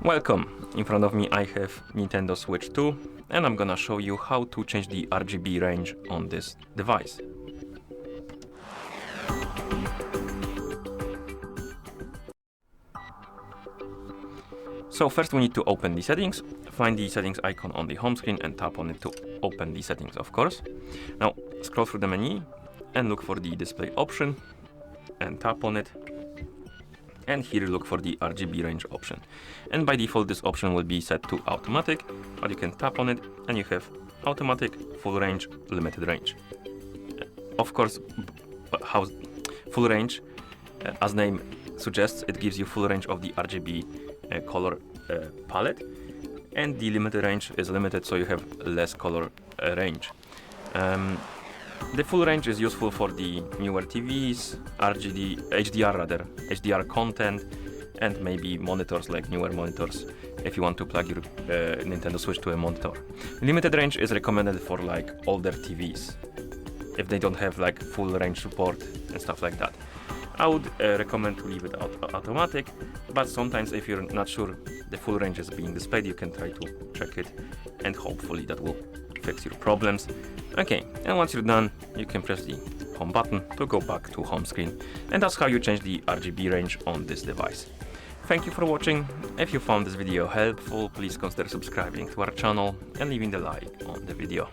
Welcome! In front of me I have Nintendo Switch 2 and I'm gonna show you how to change the RGB range on this device. So first we need to open the settings, find the settings icon on the home screen and tap on it to open the settings, of course. Now scroll through the menu and look for the display option and tap on it. And here look for the RGB range option. And by default this option will be set to automatic, but you can tap on it and you have automatic, full range, limited range. Of course, how full range, as name suggests, it gives you full range of the RGB color palette, and the limited range is limited, so you have less color range. The full range is useful for the newer TVs, HDR content, and maybe monitors, like newer monitors, if you want to plug your Nintendo Switch to a monitor. Limited range is recommended for like older TVs, if they don't have like full range support and stuff like that. I would recommend to leave it automatic, but sometimes if you're not sure the full range is being displayed, you can try to check it, and hopefully that will fix your problems. Okay, and once you're done, you can press the home button to go back to home screen, and that's how you change the RGB range on this device. Thank you for watching. If you found this video helpful, please consider subscribing to our channel and leaving the like on the video.